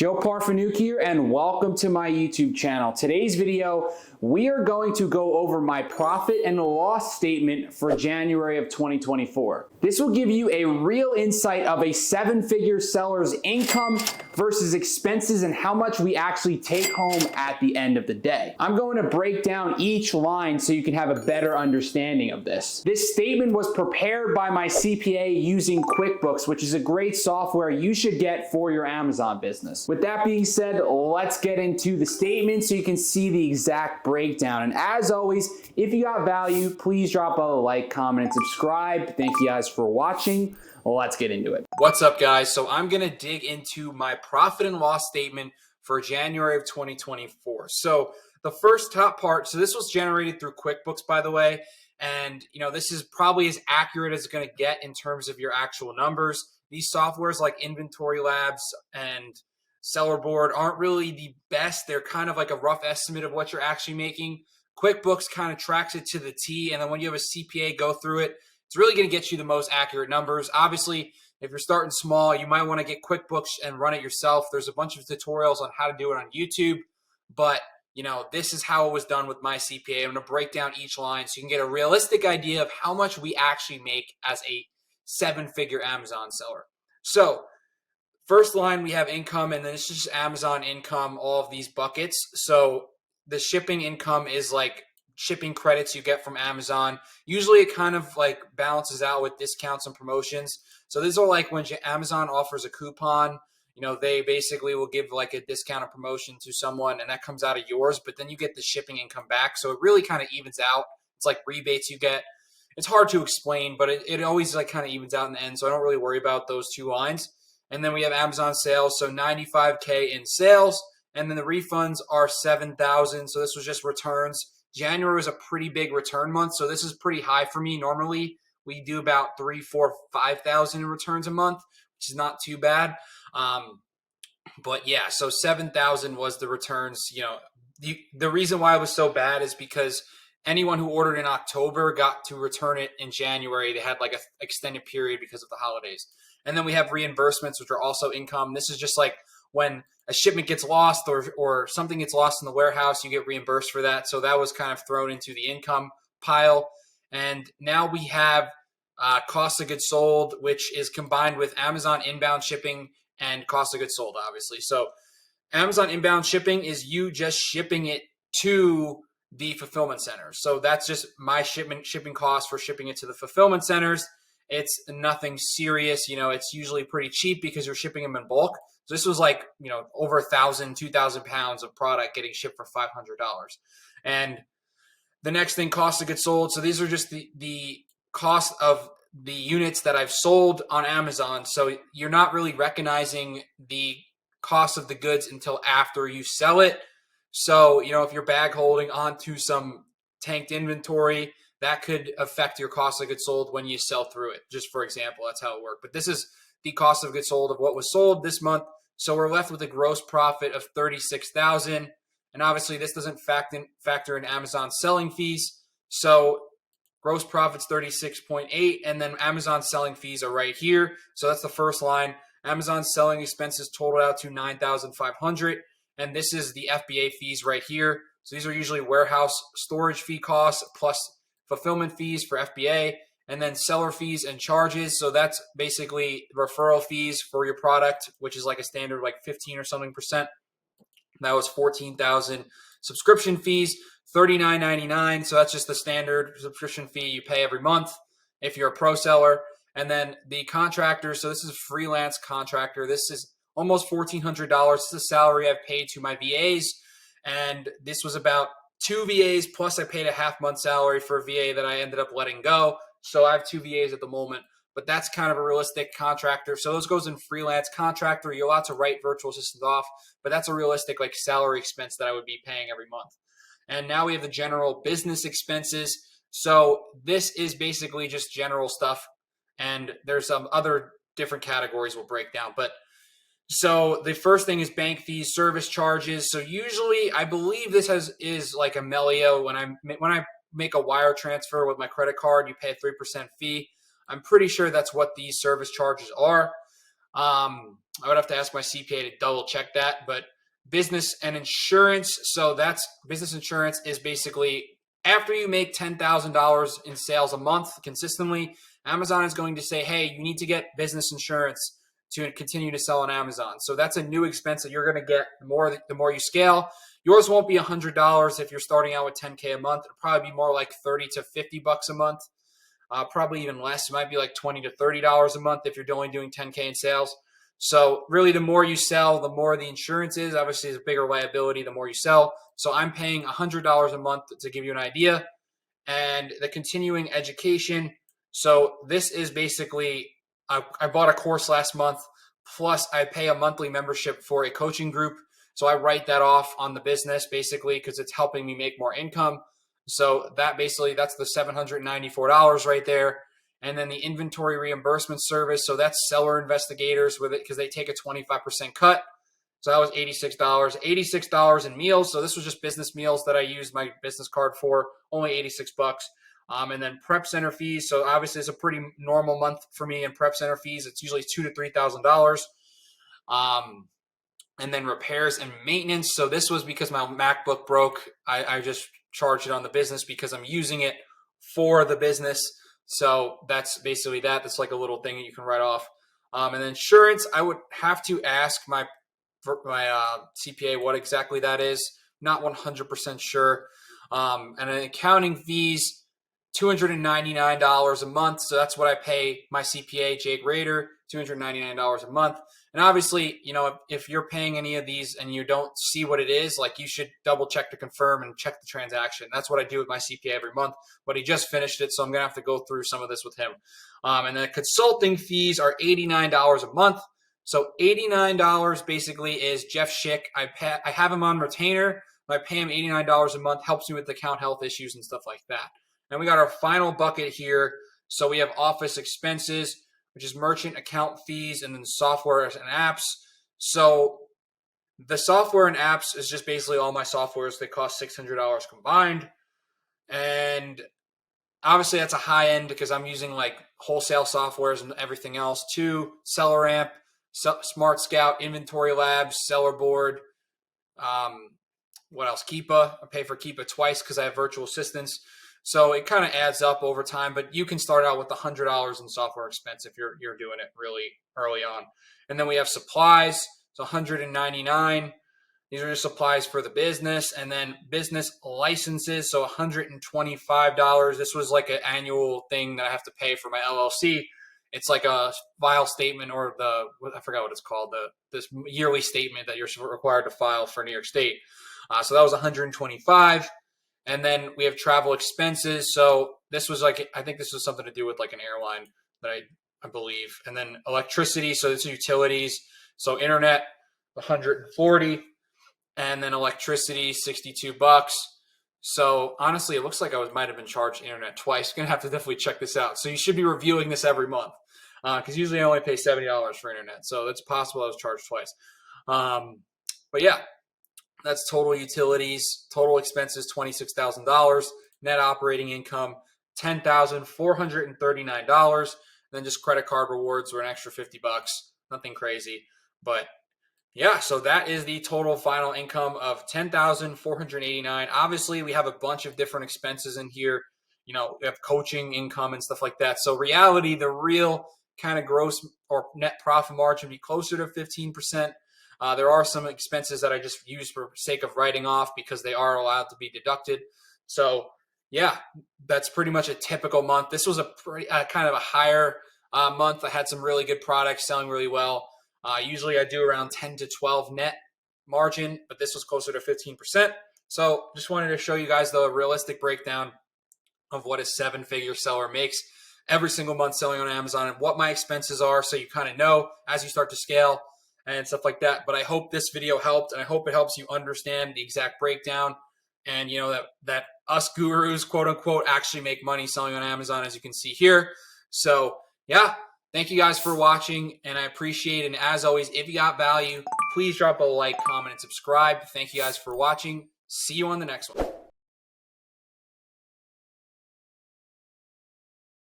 Joe Parfanuk here, and welcome to my YouTube channel. Today's video, we are going to go over my profit and loss statement for January of 2024. This will give you a real insight of a seven-figure seller's income versus expenses and how much we actually take home at the end of the day. I'm going to break down each line so you can have a better understanding of this. This statement was prepared by my CPA using QuickBooks, which is a great software you should get for your Amazon business. With that being said, let's get into the statement so you can see the exact breakdown. And as always, if you got value, please drop a like, comment, and subscribe. Thank you guys for watching. Let's get into it. What's up, guys? So I'm going to dig into my profit and loss statement for January of 2024. So the first top part, so this was generated through QuickBooks, by the way. And, this is probably as accurate as it's going to get in terms of your actual numbers. These softwares like Inventory Labs and Seller Board aren't really the best. They're kind of like a rough estimate of what you're actually making. QuickBooks kind of tracks it to the T, and then when you have a CPA go through it, it's really going to get you the most accurate numbers. Obviously, if you're starting small, you might want to get QuickBooks and run it yourself. There's a bunch of tutorials on how to do it on YouTube, but this is how it was done with my CPA. I'm going to break down each line so you can get a realistic idea of how much we actually make as a seven-figure Amazon seller. So first line, we have income, and then it's just Amazon income, all of these buckets. So the shipping income is like shipping credits you get from Amazon. Usually it kind of like balances out with discounts and promotions. So these are like when Amazon offers a coupon, they basically will give like a discount or promotion to someone, and that comes out of yours, but then you get the shipping income back. So it really kind of evens out. It's like rebates you get. It's hard to explain, but it always like kind of evens out in the end. So I don't really worry about those two lines. And then we have Amazon sales, so 95K in sales, and then the refunds are 7,000. So this was just returns. January was a pretty big return month, so this is pretty high for me. Normally, we do about 3, 4, 5,000 in returns a month, which is not too bad. But yeah, so 7,000 was the returns. The reason why it was so bad is because anyone who ordered in October got to return it in January. They had like an extended period because of the holidays. And then we have reimbursements, which are also income. This is just like when a shipment gets lost or something gets lost in the warehouse, you get reimbursed for that. So that was kind of thrown into the income pile. And now we have cost of goods sold, which is combined with Amazon inbound shipping and cost of goods sold, obviously. So Amazon inbound shipping is you just shipping it to the fulfillment centers. So that's just my shipping cost for shipping it to the fulfillment centers. It's nothing serious. It's usually pretty cheap because you're shipping them in bulk. So this was like, over 1,000, 2,000 pounds of product getting shipped for $500. And the next thing, cost of goods sold. So these are just the cost of the units that I've sold on Amazon. So you're not really recognizing the cost of the goods until after you sell it. So, if you're bag holding onto some tanked inventory, that could affect your cost of goods sold when you sell through it. Just for example, that's how it worked. But this is the cost of goods sold of what was sold this month. So we're left with a gross profit of $36,000. And obviously this doesn't factor in Amazon selling fees. So gross profit's 36.8, and then Amazon selling fees are right here. So that's the first line. Amazon selling expenses totaled out to $9,500, and this is the FBA fees right here. So these are usually warehouse storage fee costs plus fulfillment fees for FBA, and then seller fees and charges. So that's basically referral fees for your product, which is like a standard like 15 or something percent. That was 14,000. Subscription fees, $39.99. So that's just the standard subscription fee you pay every month if you're a pro seller. And then the contractor, so this is freelance contractor. This is almost $1,400. This is the salary I've paid to my VAs. And this was about 2 VAs, plus I paid a half-month salary for a VA that I ended up letting go. So I have 2 VAs at the moment. But that's kind of a realistic contractor. So those goes in freelance contractor. You're allowed to write virtual assistants off, but that's a realistic like salary expense that I would be paying every month. And now we have the general business expenses. So this is basically just general stuff. And there's some other different categories we'll break down. But so the first thing is bank fees, service charges. So usually I believe this is like a Melio. When I make a wire transfer with my credit card, you pay a 3% fee. I'm pretty sure that's what these service charges are. I would have to ask my CPA to double check that, but business and insurance. So that's business insurance is basically after you make $10,000 in sales a month consistently, Amazon is going to say, hey, you need to get business insurance to continue to sell on Amazon. So that's a new expense that you're going to get the more you scale. Yours won't be $100 if you're starting out with 10K a month. It'll probably be more like 30 to 50 bucks a month. Probably even less. It might be like $20 to $30 a month if you're only doing 10K in sales. So really, the more you sell, the more the insurance is. Obviously, it's a bigger liability the more you sell. So I'm paying $100 a month to give you an idea. And the continuing education. So this is basically, I bought a course last month, plus I pay a monthly membership for a coaching group. So I write that off on the business basically because it's helping me make more income. So that's the $794 right there. And then the inventory reimbursement service. So that's seller investigators with it because they take a 25% cut. So that was $86. $86 in meals. So this was just business meals that I used my business card for, only 86 bucks. And then prep center fees. So obviously it's a pretty normal month for me in prep center fees. It's usually $2,000 to $3,000. And then repairs and maintenance. So this was because my MacBook broke. I just charged it on the business because I'm using it for the business. So that's basically that. That's like a little thing that you can write off. And then insurance, I would have to ask my CPA what exactly that is. Not 100% sure. And then accounting fees, $299 a month. So that's what I pay my CPA, Jake Rader, $299 a month. And obviously, if you're paying any of these and you don't see what it is, like you should double check to confirm and check the transaction. That's what I do with my CPA every month, but he just finished it. So I'm going to have to go through some of this with him. And then consulting fees are $89 a month. So $89 basically is Jeff Schick. I have him on retainer. I pay him $89 a month, helps me with account health issues and stuff like that. And we got our final bucket here. So we have office expenses, which is merchant account fees, and then software and apps. So the software and apps is just basically all my softwares. They cost $600 combined. And obviously that's a high end because I'm using like wholesale softwares and everything else too. Seller Amp, Smart Scout, Inventory Labs, Seller Board. What else? Keepa. I pay for Keepa twice because I have virtual assistants. So it kind of adds up over time, but you can start out with $100 in software expense if you're doing it really early on. And then we have supplies, so $199. These are just supplies for the business, and then business licenses, so $125. This was like an annual thing that I have to pay for my LLC. It's like a file statement, or I forgot what it's called, this yearly statement that you're required to file for New York State. So that was $125. And then we have travel expenses. So this was I think this was something to do with like an airline that I believe. And then electricity. So it's utilities. So internet, $140. And then electricity, $62. So honestly, it looks like I might have been charged internet twice. Going to have to definitely check this out. So you should be reviewing this every month because usually I only pay $70 for internet. So it's possible I was charged twice. But yeah. That's total utilities, total expenses, $26,000, net operating income, $10,439. Then just credit card rewards were an extra $50, nothing crazy. But yeah, so that is the total final income of $10,489. Obviously, we have a bunch of different expenses in here. We have coaching income and stuff like that. So reality, the real kind of gross or net profit margin would be closer to 15%. There are some expenses that I just use for sake of writing off because they are allowed to be deducted. So yeah, that's pretty much a typical month. This was a pretty kind of a higher month. I had some really good products selling really well. Usually I do around 10 to 12 net margin, but this was closer to 15%. So just wanted to show you guys the realistic breakdown of what a 7-figure seller makes every single month selling on Amazon and what my expenses are. So you kind of know as you start to scale and stuff like that. But I hope this video helped, and I hope it helps you understand the exact breakdown and that us gurus, quote unquote, actually make money selling on Amazon, as you can see here. So yeah, thank you guys for watching, and I appreciate it. And as always, if you got value, please drop a like, comment, and subscribe. Thank you guys for watching. See you on the next one.